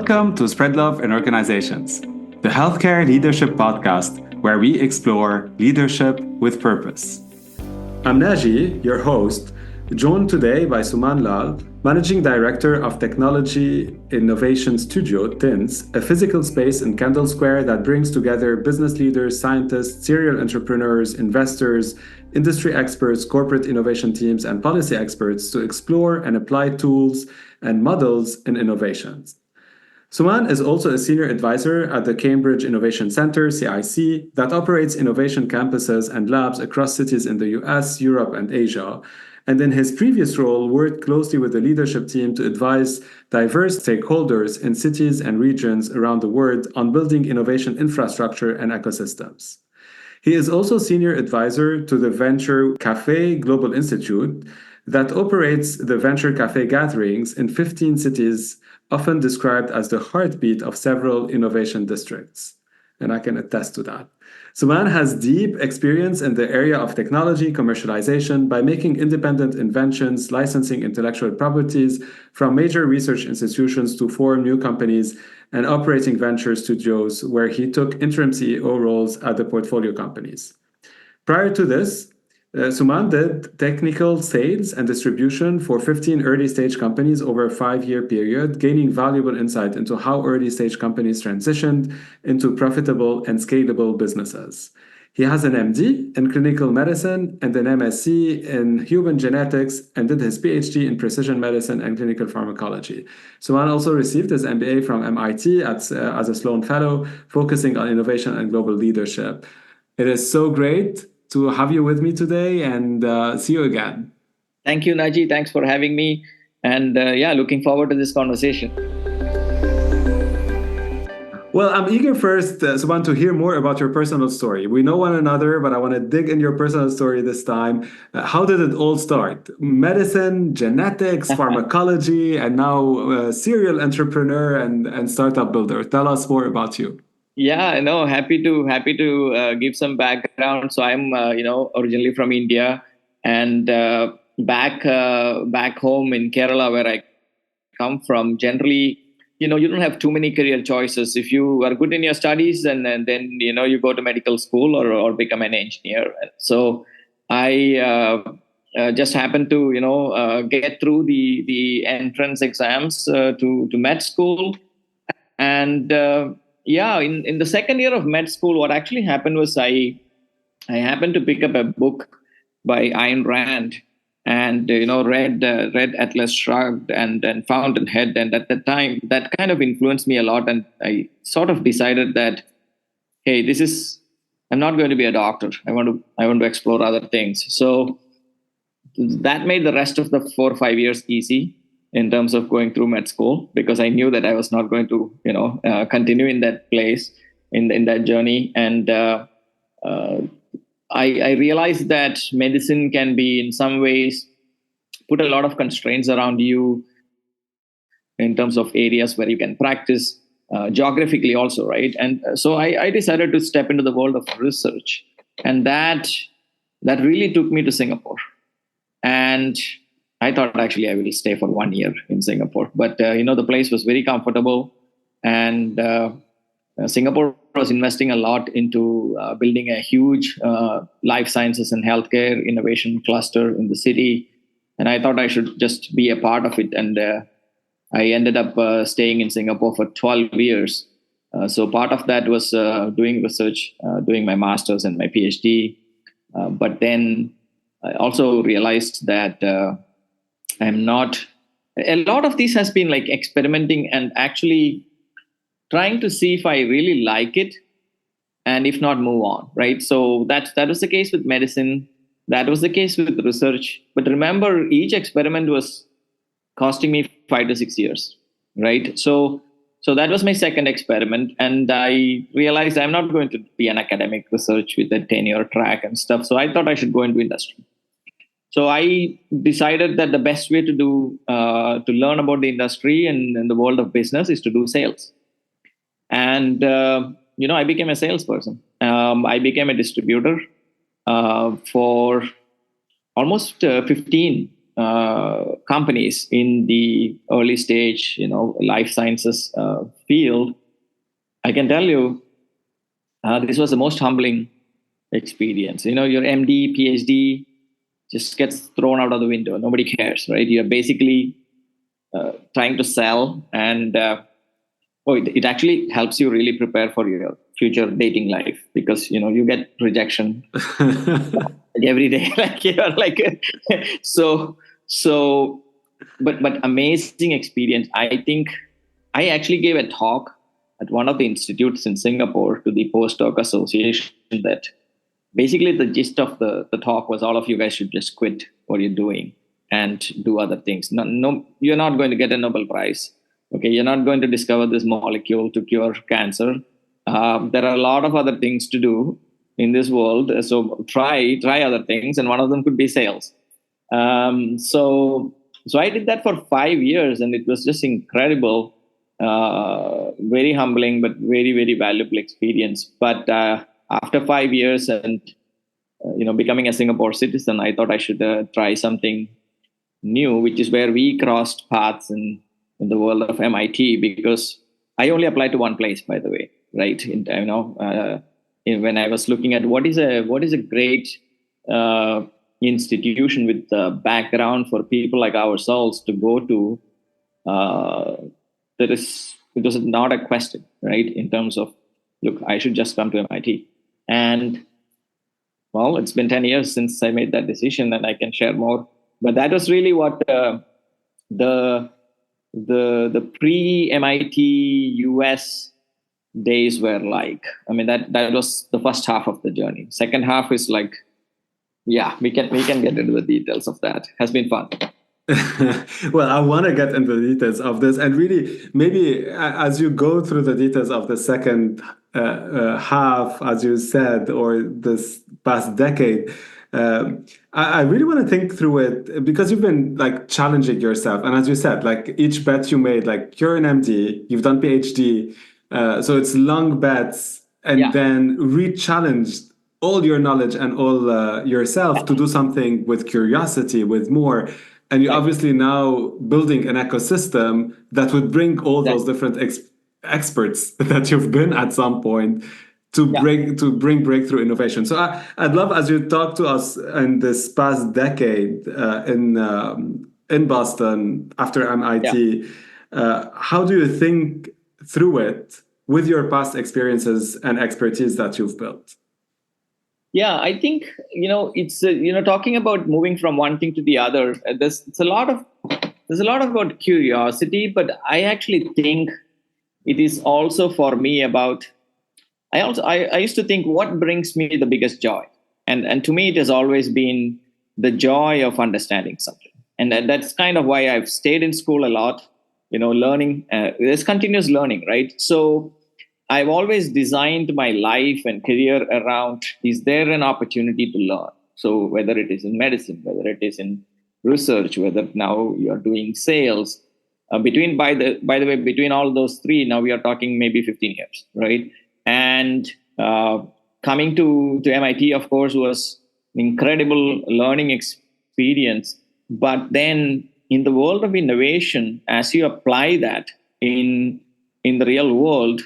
Welcome to Spread Love in Organizations, the healthcare leadership podcast where we explore leadership with purpose. I'm Naji, your host, joined today by Suman Lal, Managing Director of Technology Innovation Studio, TINS, a physical space in Kendall Square that brings together business leaders, scientists, serial entrepreneurs, investors, industry experts, corporate innovation teams, and policy experts to explore and apply tools and models in innovations. Suman is also a senior advisor at the Cambridge Innovation Center, CIC, that operates innovation campuses and labs across cities in the US, Europe, and Asia. And in his previous role, worked closely with the leadership team to advise diverse stakeholders in cities and regions around the world on building innovation infrastructure and ecosystems. He is also senior advisor to the Venture Cafe Global Institute that operates the Venture Cafe gatherings in 15 cities, often described as the heartbeat of several innovation districts. And I can attest to that. Suman has deep experience in the area of technology commercialization by making independent inventions, licensing intellectual properties from major research institutions to form new companies and operating venture studios where he took interim CEO roles at the portfolio companies. Prior to this, Suman did technical sales and distribution for 15 early-stage companies over a 5-year period, gaining valuable insight into how early-stage companies transitioned into profitable and scalable businesses. He has an MD in clinical medicine and an MSc in human genetics and did his PhD in precision medicine and clinical pharmacology. Suman also received his MBA from MIT as a Sloan Fellow, focusing on innovation and global leadership. It is so great to have you with me today and see you again. Thank you, Naji. Thanks for having me. And looking forward to this conversation. Well, I'm eager first, Suman, to hear more about your personal story. We know one another, but I want to dig in your personal story this time. How did it all start? Medicine, genetics, pharmacology, and now serial entrepreneur and startup builder. Tell us more about you. Yeah, no, happy to give some background. So I'm, originally from India, and back home in Kerala, where I come from. Generally, you don't have too many career choices. If you are good in your studies, and then you go to medical school or become an engineer. So I just happened to get through the entrance exams to med school, and in the second year of med school, what actually happened was I happened to pick up a book by Ayn Rand, and read Atlas Shrugged and Fountainhead, and at that time that kind of influenced me a lot, and I sort of decided that, hey, I'm not going to be a doctor. I want to explore other things. So that made the rest of the 4 or 5 years easy in terms of going through med school, because I knew that I was not going to, continue in that place, in that journey. And I realized that medicine can be, in some ways, put a lot of constraints around you in terms of areas where you can practice, geographically also, right? And so I decided to step into the world of research. And that really took me to Singapore. And I thought actually I will stay for 1 year in Singapore, but the place was very comfortable, and Singapore was investing a lot into building a huge life sciences and healthcare innovation cluster in the city, and I thought I should just be a part of it. And I ended up staying in Singapore for 12 years. So part of that was doing research, doing my master's and my PhD, but then I also realized that I'm not. A lot of this has been like experimenting and actually trying to see if I really like it, and if not, move on, right? So that was the case with medicine. That was the case with research. But remember, each experiment was costing me 5 to 6 years, right? So that was my second experiment, and I realized I'm not going to be an academic research with a 10-year track and stuff. So I thought I should go into industry. So I decided that the best way to learn about the industry and the world of business is to do sales. And, I became a salesperson. I became a distributor for almost 15 companies in the early stage, life sciences field, I can tell you this was the most humbling experience. Your MD, PhD just gets thrown out of the window. Nobody cares, right? You're basically trying to sell, and it actually helps you really prepare for your future dating life, because you get rejection every day. But amazing experience. I think I actually gave a talk at one of the institutes in Singapore to the postdoc association, that basically the gist of the talk was, all of you guys should just quit what you're doing and do other things. No, you're not going to get a Nobel Prize. Okay, you're not going to discover this molecule to cure cancer. There are a lot of other things to do in this world. So try other things, and one of them could be sales. So I did that for 5 years, and it was just incredible, very humbling, but very, very valuable experience. But after 5 years and becoming a Singapore citizen, I thought I should try something new, which is where we crossed paths in the world of MIT, because I only applied to one place, by the way, right? When I was looking at what is a great institution with background for people like ourselves to go to, it was not a question, right? In terms of, look, I should just come to MIT. And well, it's been 10 years since I made that decision, and I can share more. But that was really what the pre-MIT US days were like. I mean, that was the first half of the journey. Second half is like, yeah, we can get into the details of that. Has been fun. Well, I want to get into the details of this, and really, maybe as you go through the details of the second half, as you said, or this past decade, I really want to think through it, because you've been like challenging yourself, and as you said, like each bet you made, like you're an MD, you've done PhD, so it's long bets, and then re-challenged all your knowledge and all yourself to do something with curiosity, with more. And you're obviously now building an ecosystem that would bring all those different experts that you've been at some point to bring breakthrough innovation. So I'd love, as you talk to us in this past decade in Boston after MIT, how do you think through it with your past experiences and expertise that you've built? Yeah, I think, it's, talking about moving from one thing to the other, there's a lot about curiosity, but I actually think it is also for me about, I used to think, what brings me the biggest joy? And to me, it has always been the joy of understanding something. And that's kind of why I've stayed in school a lot, learning, there's continuous learning, right? So I've always designed my life and career around, is there an opportunity to learn? So whether it is in medicine, whether it is in research, whether now you're doing sales, by the way, between all those three, now we are talking maybe 15 years, right? And coming to MIT, of course, was an incredible learning experience. But then in the world of innovation, as you apply that in the real world,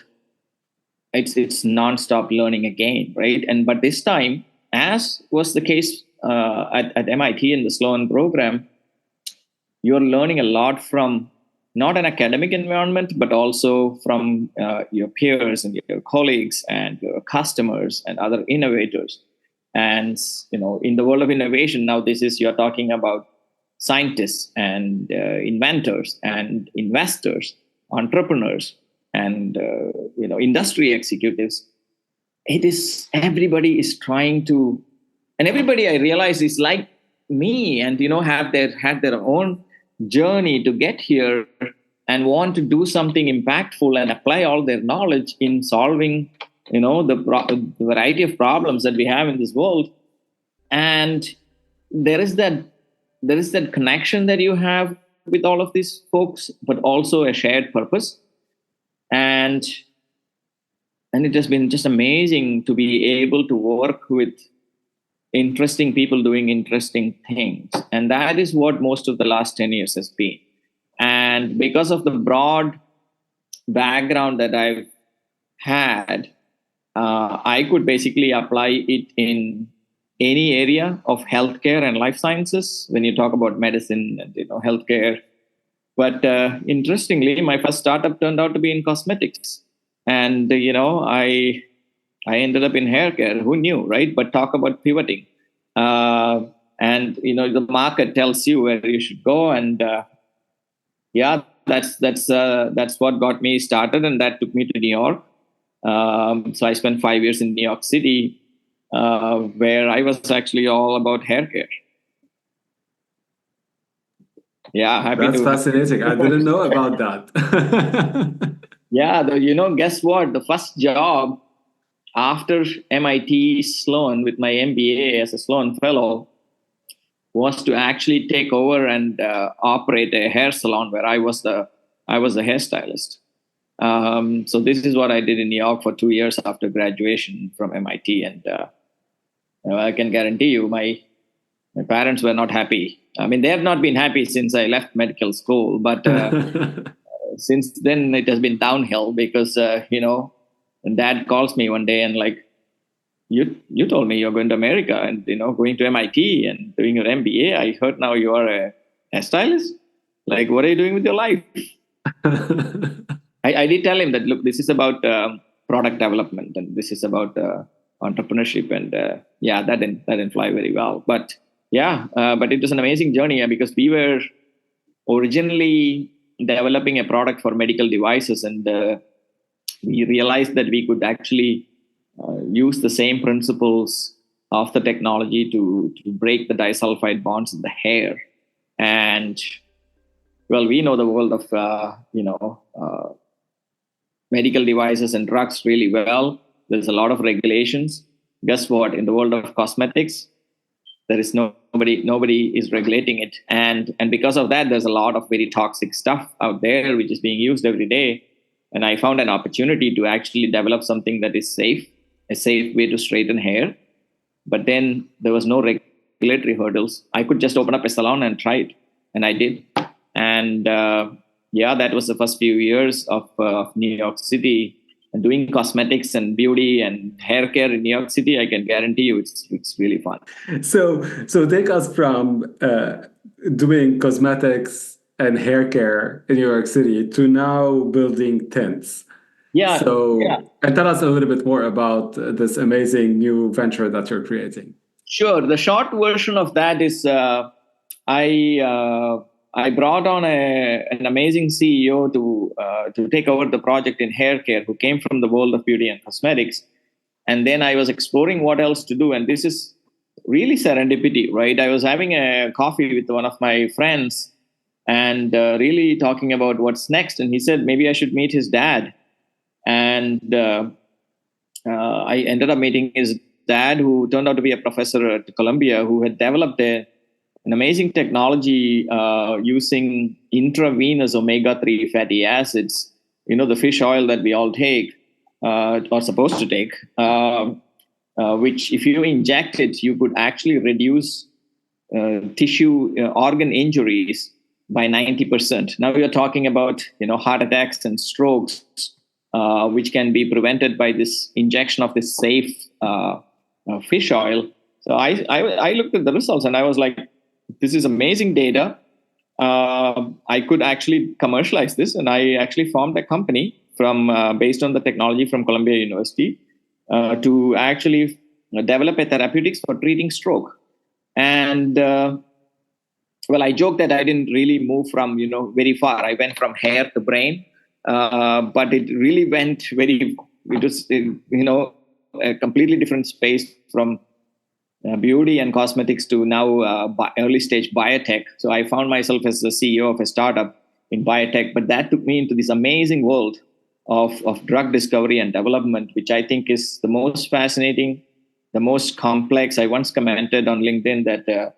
it's nonstop learning again, right? But this time, as was the case at MIT in the Sloan program, you're learning a lot from not an academic environment, but also from your peers and your colleagues and your customers and other innovators. And in the world of innovation, now you're talking about scientists and inventors and investors, entrepreneurs, and industry executives. It is, everybody is trying to, and everybody, I realize, is like me, and had their own journey to get here and want to do something impactful and apply all their knowledge in solving the variety of problems that we have in this world. And there is that connection that you have with all of these folks, but also a shared purpose. And it has been just amazing to be able to work with interesting people doing interesting things. And that is what most of the last 10 years has been. And because of the broad background that I've had, I could basically apply it in any area of healthcare and life sciences when you talk about medicine and healthcare. But interestingly, my first startup turned out to be in cosmetics, and I ended up in hair care. Who knew, right? But talk about pivoting, and the market tells you where you should go, and that's what got me started, and that took me to New York. So I spent 5 years in New York City, where I was actually all about hair care. Yeah, That's fascinating. I didn't know about that. Yeah, guess what? The first job after MIT Sloan with my MBA as a Sloan Fellow was to actually take over and operate a hair salon where I was the hairstylist. So this is what I did in New York for 2 years after graduation from MIT, and I can guarantee you, my parents were not happy. I mean, they have not been happy since I left medical school, but since then it has been downhill because and Dad calls me one day and like, you told me you're going to America and going to MIT and doing your MBA. I heard now you are a hairstylist. Like, what are you doing with your life? I did tell him that, look, this is about product development and this is about entrepreneurship, and that didn't fly very well. But but it was an amazing journey because we were originally developing a product for medical devices, and we realized that we could actually use the same principles of the technology to break the disulfide bonds in the hair. And well, we know the world of medical devices and drugs really well. There's a lot of regulations. Guess what? In the world of cosmetics, there is nobody is regulating it, and because of that, there's a lot of very toxic stuff out there which is being used every day. And I found an opportunity to actually develop something that is safe, a safe way to straighten hair. But then there was no regulatory hurdles. I could just open up a salon and try it, and I did. And that was the first few years of New York City. And doing cosmetics and beauty and hair care in New York City, I can guarantee you it's really fun. So take us from doing cosmetics and hair care in New York City to now building tints. And tell us a little bit more about this amazing new venture that you're creating. Sure. The short version of that is I brought on an amazing CEO to take over the project in hair care, who came from the world of beauty and cosmetics. And then I was exploring what else to do. And this is really serendipity, right? I was having a coffee with one of my friends and really talking about what's next. And he said, maybe I should meet his dad. And I ended up meeting his dad, who turned out to be a professor at Columbia, who had developed an amazing technology using intravenous omega-3 fatty acids, the fish oil that we all take or supposed to take, which if you inject it, you could actually reduce tissue organ injuries by 90%. Now we are talking about heart attacks and strokes, which can be prevented by this injection of this safe fish oil. So I looked at the results and I was like, this is amazing data. I could actually commercialize this, and I actually formed a company based on the technology from Columbia University to actually develop a therapeutics for treating stroke. And I joke that I didn't really move from very far. I went from hair to brain, but it really went it was a completely different space from beauty and cosmetics to now early stage biotech. So I found myself as the CEO of a startup in biotech, but that took me into this amazing world of drug discovery and development, which I think is the most fascinating, the most complex. I once commented on LinkedIn that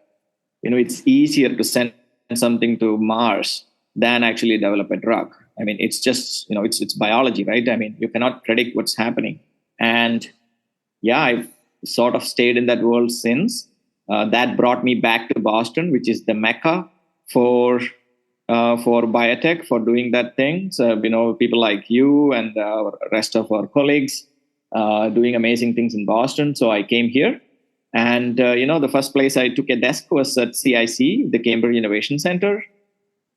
it's easier to send something to Mars than actually develop a drug. I mean, it's just it's biology, right? I mean, you cannot predict what's happening. And sort of stayed in that world since. That brought me back to Boston, which is the mecca for biotech, for doing that thing. So, people like you and the rest of our colleagues doing amazing things in Boston. So I came here. And, the first place I took a desk was at CIC, the Cambridge Innovation Center.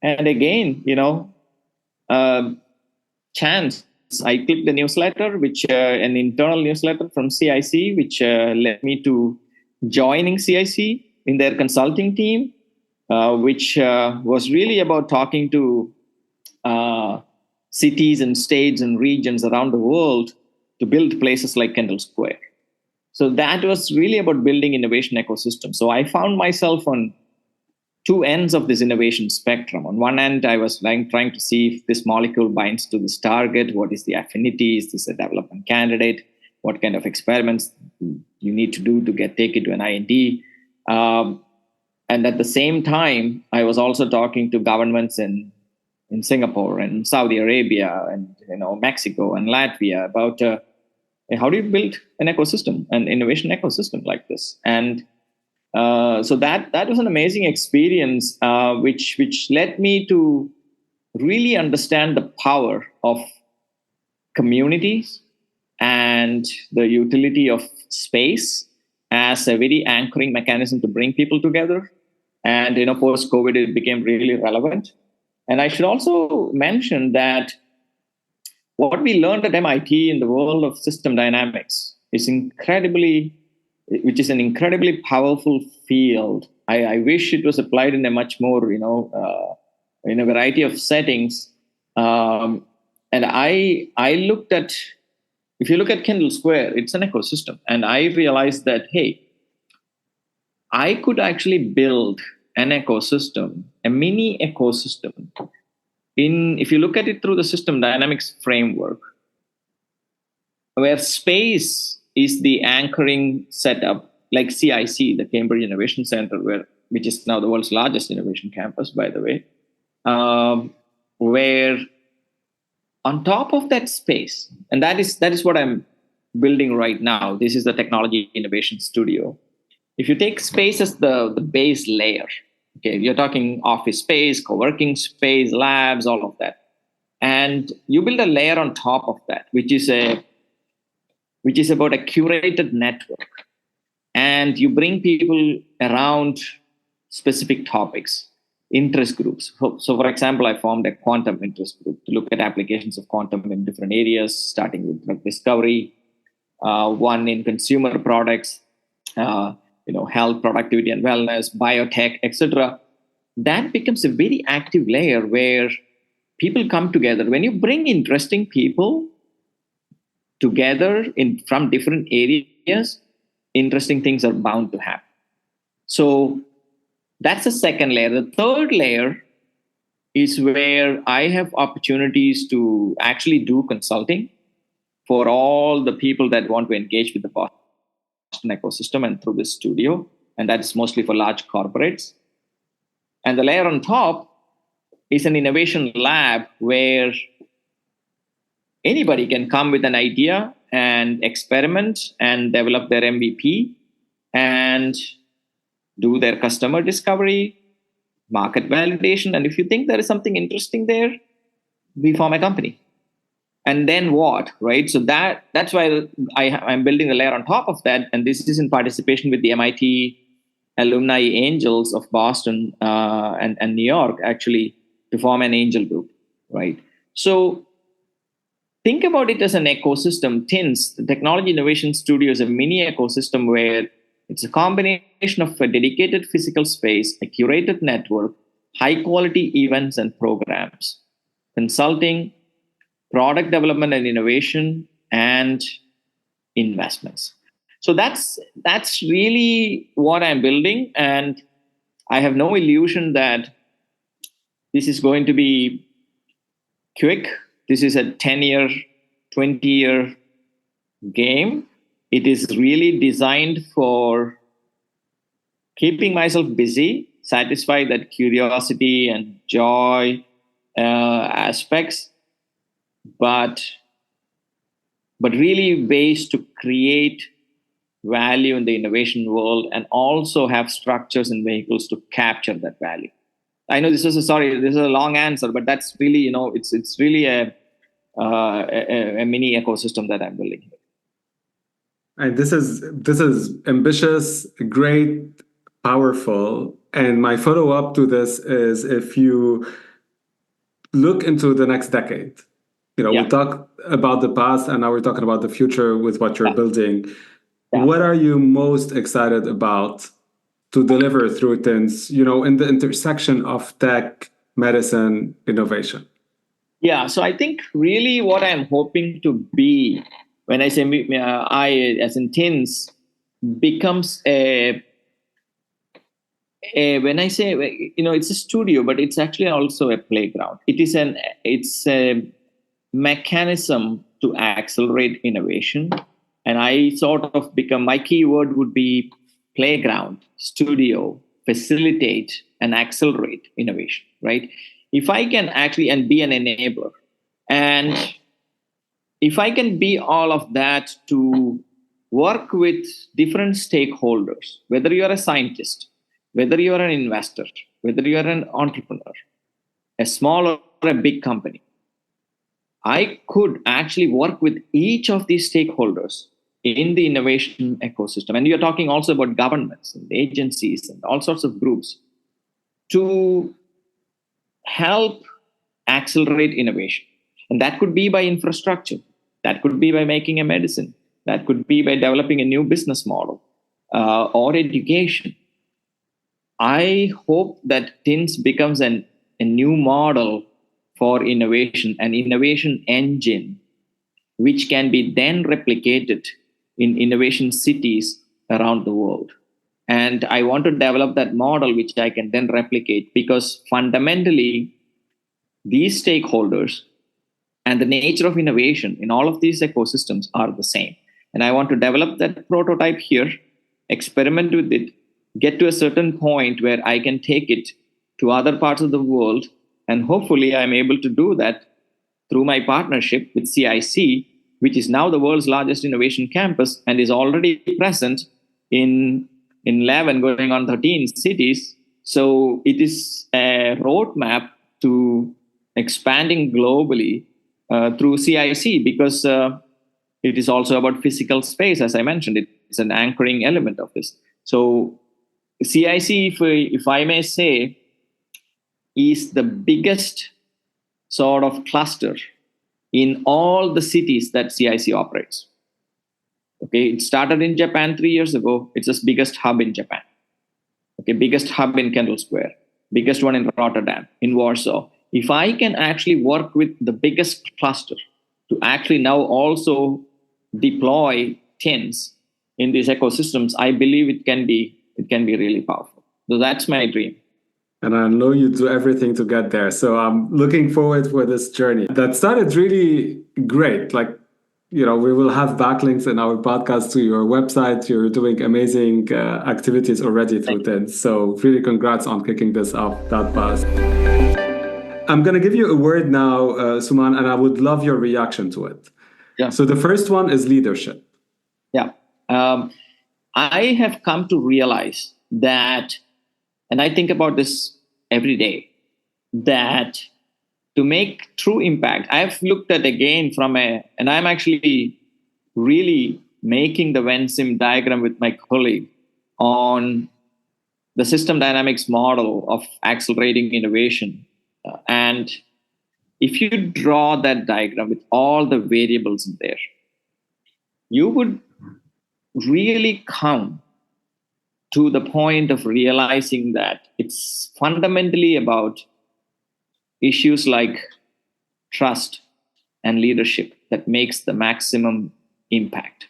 And again, chance, I clicked the newsletter, which an internal newsletter from CIC, which led me to joining CIC in their consulting team, which was really about talking to cities and states and regions around the world to build places like Kendall Square. So that was really about building innovation ecosystem. So I found myself on two ends of this innovation spectrum. On one end, I was trying to see if this molecule binds to this target. What is the affinity? Is this a development candidate? What kind of experiments you need to do to take it to an IND? And at the same time, I was also talking to governments in Singapore and Saudi Arabia and Mexico and Latvia about how do you build an ecosystem, an innovation ecosystem like this. And so that was an amazing experience, which led me to really understand the power of communities and the utility of space as a very anchoring mechanism to bring people together. And post-COVID, it became really relevant. And I should also mention that what we learned at MIT in the world of system dynamics is which is an incredibly powerful field. I wish it was applied in a much more, in a variety of settings. And I looked at, if you look at Kendall Square, it's an ecosystem. And I realized that, hey, I could actually build an ecosystem, a mini ecosystem. If you look at it through the system dynamics framework, where space is the anchoring setup, like CIC, the Cambridge Innovation Center, which is now the world's largest innovation campus, by the way, where on top of that space, and that is what I'm building right now. This is the Technology Innovation Studio. If you take space as the base layer, okay, you're talking office space, co-working space, labs, all of that. And you build a layer on top of that, which is about a curated network. And you bring people around specific topics, interest groups. So for example, I formed a quantum interest group to look at applications of quantum in different areas, starting with drug discovery, one in consumer products, health, productivity and wellness, biotech, etc. That becomes a very active layer where people come together. When you bring interesting people together from different areas, interesting things are bound to happen. So that's the second layer. The third layer is where I have opportunities to actually do consulting for all the people that want to engage with the Boston ecosystem and through this studio. And that's mostly for large corporates. And the layer on top is an innovation lab where anybody can come with an idea and experiment and develop their MVP and do their customer discovery, market validation. And if you think there is something interesting there, we form a company. And then what, right? So that's why I'm building a layer on top of that. And this is in participation with the MIT Alumni Angels of Boston and New York, actually, to form an angel group, right? So think about it as an ecosystem. TINS, the Technology Innovation Studio, is a mini ecosystem where it's a combination of a dedicated physical space, a curated network, high-quality events and programs, consulting, product development and innovation, and investments. So that's really what I'm building. And I have no illusion that this is going to be quick. This is a 10-year, 20-year game. It is really designed for keeping myself busy, satisfy that curiosity and joy aspects, but really ways to create value in the innovation world and also have structures and vehicles to capture that value. I know this is a long answer, but that's really, it's really a mini ecosystem that I'm building. And this is ambitious, great, powerful. And my follow-up to this is, if you look into the next decade, we talked about the past and now we're talking about the future with what you're building. What are you most excited about to deliver through TINS, in the intersection of tech, medicine, innovation? Yeah, so I think really what I'm hoping to be, when I say I, as in TINS, becomes when I say, it's a studio, but it's actually also a playground. It's a mechanism to accelerate innovation. And I sort of my keyword would be playground, studio, facilitate, and accelerate innovation, right? If I can actually, and be an enabler, and if I can be all of that to work with different stakeholders, whether you're a scientist, whether you're an investor, whether you're an entrepreneur, a small or a big company, I could actually work with each of these stakeholders in the innovation ecosystem. And you're talking also about governments and agencies and all sorts of groups to help accelerate innovation. And that could be by infrastructure. That could be by making a medicine. That could be by developing a new business model or education. I hope that TINS becomes a new model for innovation, an innovation engine, which can be then replicated in innovation cities around the world. And I want to develop that model, which I can then replicate, because fundamentally, these stakeholders and the nature of innovation in all of these ecosystems are the same. And I want to develop that prototype here, experiment with it, get to a certain point where I can take it to other parts of the world. And hopefully I'm able to do that through my partnership with CIC, which is now the world's largest innovation campus and is already present in 11, going on 13 cities. So it is a roadmap to expanding globally through CIC, because it is also about physical space. As I mentioned, it's an anchoring element of this. So CIC, if I may say, is the biggest sort of cluster in all the cities that CIC operates. Okay, it started in Japan 3 years ago. It's the biggest hub in Japan. Okay, biggest hub in Kendall Square, biggest one in Rotterdam, in Warsaw. If I can actually work with the biggest cluster to actually now also deploy TINS in these ecosystems, I believe it can be really powerful. So that's my dream. And I know you do everything to get there. So I'm looking forward for this journey. That started really great. We will have backlinks in our podcast to your website. You're doing amazing activities already through TINS. So really congrats on kicking this off that fast. I'm going to give you a word now, Suman, and I would love your reaction to it. Yeah. So the first one is leadership. Yeah. I have come to realize that, and I think about this every day, that to make true impact, I've looked at again and I'm actually really making the Venn-Sim diagram with my colleague on the system dynamics model of accelerating innovation. And if you draw that diagram with all the variables in there, you would really come to the point of realizing that it's fundamentally about issues like trust and leadership that makes the maximum impact.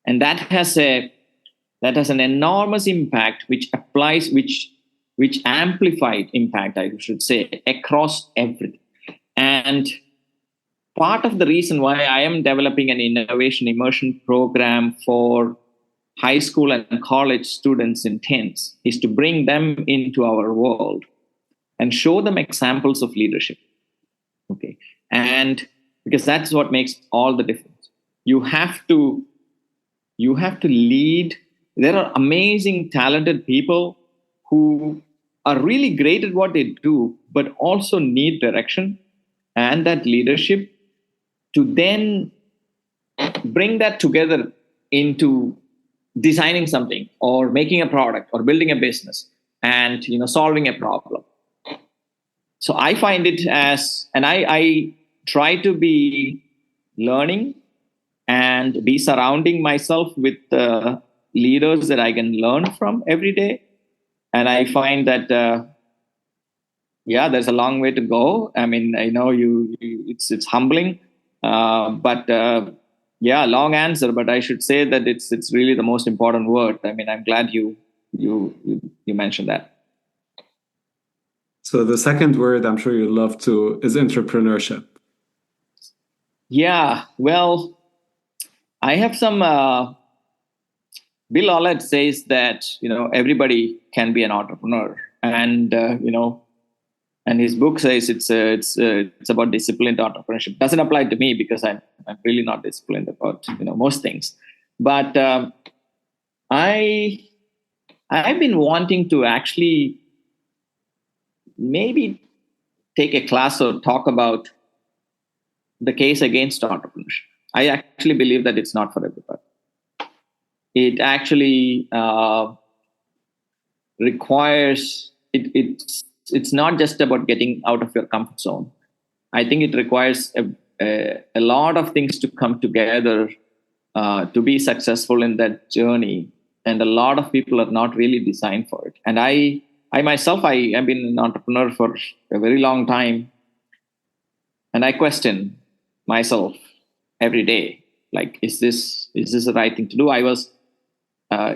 And that has an enormous impact, which amplified impact, I should say, across everything. And part of the reason why I am developing an innovation immersion program for high school and college students in TINS is to bring them into our world and show them examples of leadership. Okay. And because that's what makes all the difference. You have to You have to lead. There are amazing, talented people who are really great at what they do, but also need direction and that leadership to then bring that together into designing something or making a product or building a business and solving a problem. So I find it as, and I try to be learning and be surrounding myself with leaders that I can learn from every day. And I find that there's a long way to go. I mean, I know it's humbling, but long answer. But I should say that it's really the most important word. I mean, I'm glad you mentioned that. So the second word I'm sure you love to is entrepreneurship. Yeah, well, I have some. Bill Olet says that everybody can be an entrepreneur, and and his book says it's about disciplined entrepreneurship. Doesn't apply to me because I'm really not disciplined about most things, but I've been wanting to actually maybe take a class or talk about the case against entrepreneurship. I actually believe that it's not for everybody. It actually requires it's not just about getting out of your comfort zone. I think it requires a lot of things to come together to be successful in that journey, and a lot of people are not really designed for it. And I myself, I have been an entrepreneur for a very long time, and I question myself every day, like, is this the right thing to do? I was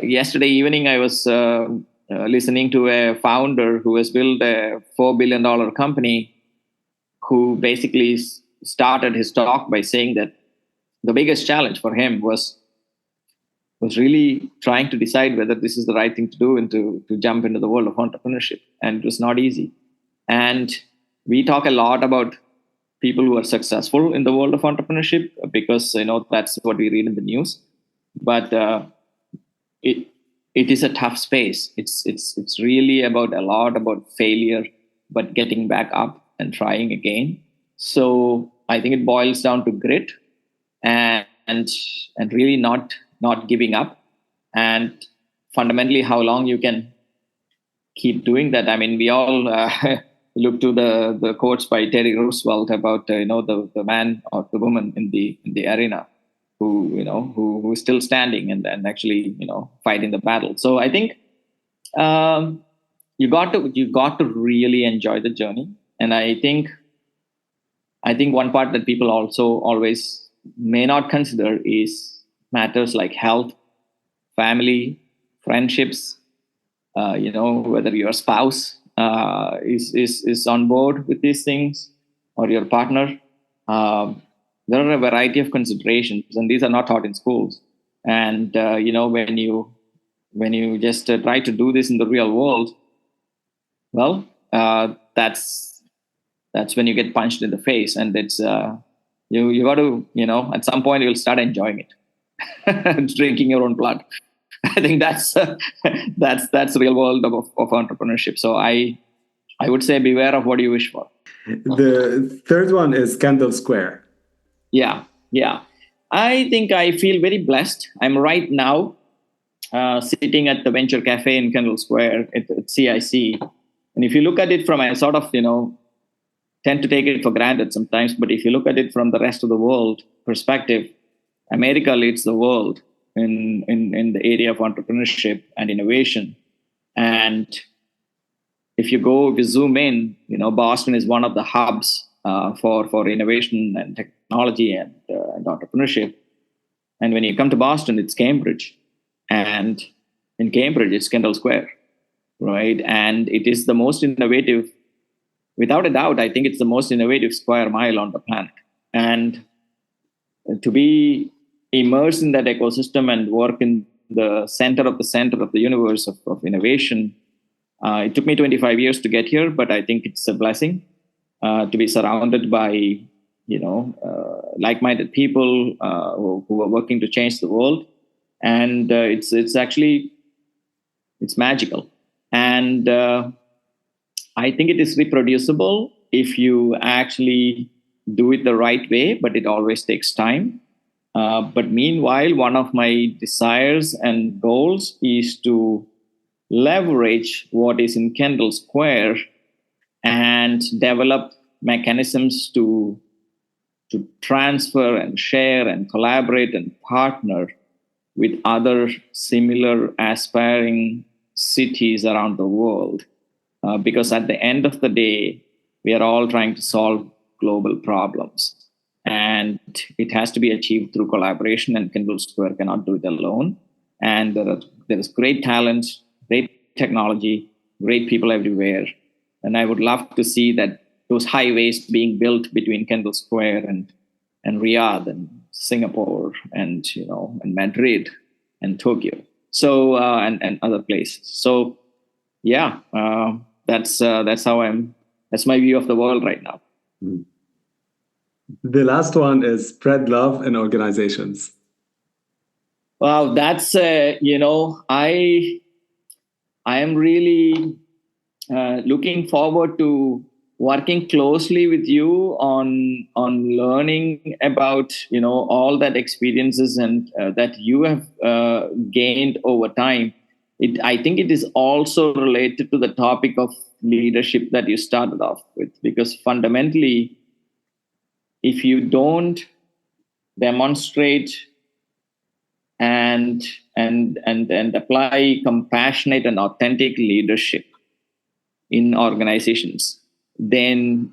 yesterday evening, I was listening to a founder who has built a $4 billion company, who basically started his talk by saying that the biggest challenge for him was really trying to decide whether this is the right thing to do and to jump into the world of entrepreneurship. And it was not easy. And we talk a lot about people who are successful in the world of entrepreneurship because that's what we read in the news. But it is a tough space. It's really about a lot about failure, but getting back up and trying again. So I think it boils down to grit and really not giving up, and fundamentally how long you can keep doing that. I mean, we all look to the quotes by Teddy Roosevelt about the man or the woman in the arena who is still standing and actually fighting the battle. So I think you got to really enjoy the journey. And I think one part that people also always may not consider is matters like health, family, friendships. Whether your spouse is on board with these things, or your partner. There are a variety of considerations, and these are not taught in schools. And when you just try to do this in the real world, well, that's when you get punched in the face, and it's you got to at some point you'll start enjoying it, drinking your own blood. I think that's the real world of entrepreneurship. So I would say beware of what you wish for. The third one is Kendall Square. Yeah. I think I feel very blessed. I'm right now sitting at the Venture Cafe in Kendall Square at CIC. And if you look at it from a sort of, tend to take it for granted sometimes, but if you look at it from the rest of the world perspective, America leads the world in the area of entrepreneurship and innovation. And if you zoom in, Boston is one of the hubs for innovation and technology and entrepreneurship. And when you come to Boston, it's Cambridge. And in Cambridge, it's Kendall Square, right? And it is the most innovative, without a doubt, I think it's the most innovative square mile on the planet. And to be immersed in that ecosystem and work in the center of the universe of innovation, it took me 25 years to get here, but I think it's a blessing to be surrounded by, like-minded people who are working to change the world. and it's actually magical. And I think it is reproducible if you actually do it the right way, but it always takes time. But meanwhile, one of my desires and goals is to leverage what is in Kendall Square and develop mechanisms to transfer and share and collaborate and partner with other similar aspiring cities around the world. Because at the end of the day, we are all trying to solve global problems. And it has to be achieved through collaboration, and Kendall Square cannot do it alone. And there is great talent, great technology, great people everywhere. And I would love to see that those highways being built between Kendall Square and Riyadh and Singapore and and Madrid and Tokyo. So and other places. So yeah, that's my view of the world right now. Mm. The last one is spread love in organizations. Wow, that's I am really looking forward to working closely with you on learning about all that experiences and that you have gained over time. I think it is also related to the topic of leadership that you started off with, because fundamentally, if you don't demonstrate and apply compassionate and authentic leadership in organizations, then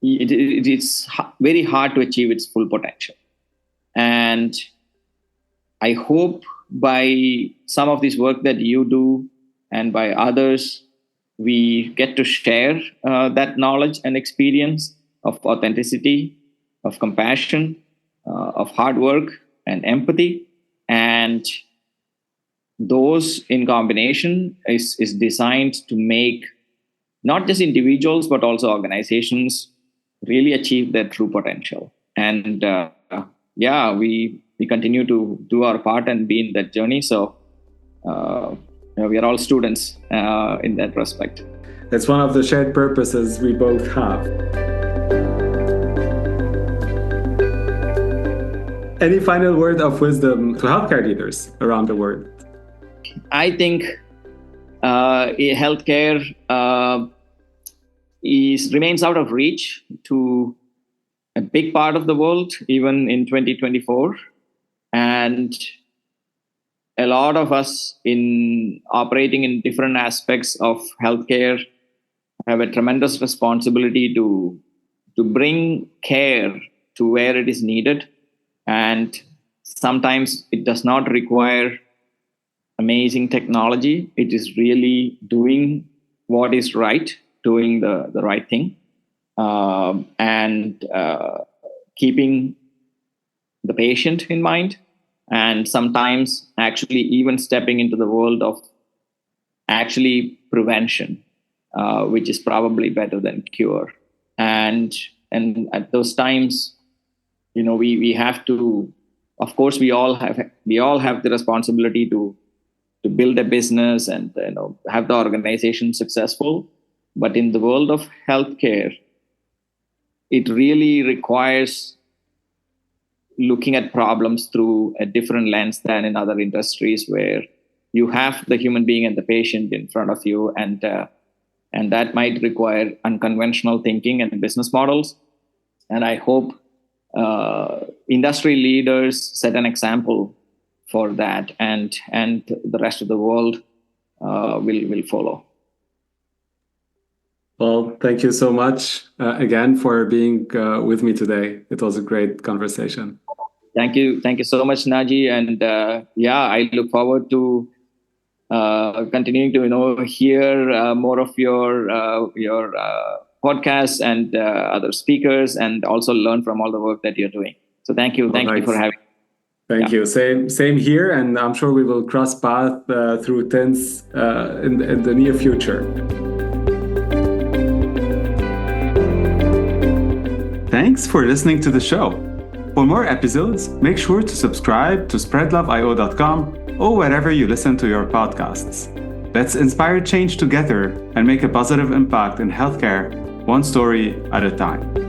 it's very hard to achieve its full potential. And I hope by some of this work that you do and by others, we get to share that knowledge and experience of authenticity, of compassion, of hard work and empathy. And those in combination is designed to make not just individuals, but also organizations really achieve their true potential. And we continue to do our part and be in that journey. So we are all students in that respect. It's one of the shared purposes we both have. Any final word of wisdom to healthcare leaders around the world? I think healthcare remains out of reach to a big part of the world, even in 2024. And a lot of us in operating in different aspects of healthcare have a tremendous responsibility to bring care to where it is needed. And sometimes it does not require amazing technology. It is really doing what is right, doing the right thing, and keeping the patient in mind. And sometimes actually even stepping into the world of actually prevention, which is probably better than cure. And at those times, we have to, of course, we all have the responsibility to build a business and have the organization successful. But in the world of healthcare, it really requires looking at problems through a different lens than in other industries, where you have the human being and the patient in front of you, and that might require unconventional thinking and business models. And I hope industry leaders set an example for that, and the rest of the world will follow. Well, thank you so much again for being with me today. It was a great conversation. Thank you so much, Naji. And I look forward to continuing to hear more of your podcasts and other speakers, and also learn from all the work that you're doing. So thank you for having me. Thank you. Same here, and I'm sure we will cross paths through TINS in the near future. Thanks for listening to the show. For more episodes, make sure to subscribe to SpreadLoveIO.com or wherever you listen to your podcasts. Let's inspire change together and make a positive impact in healthcare, one story at a time.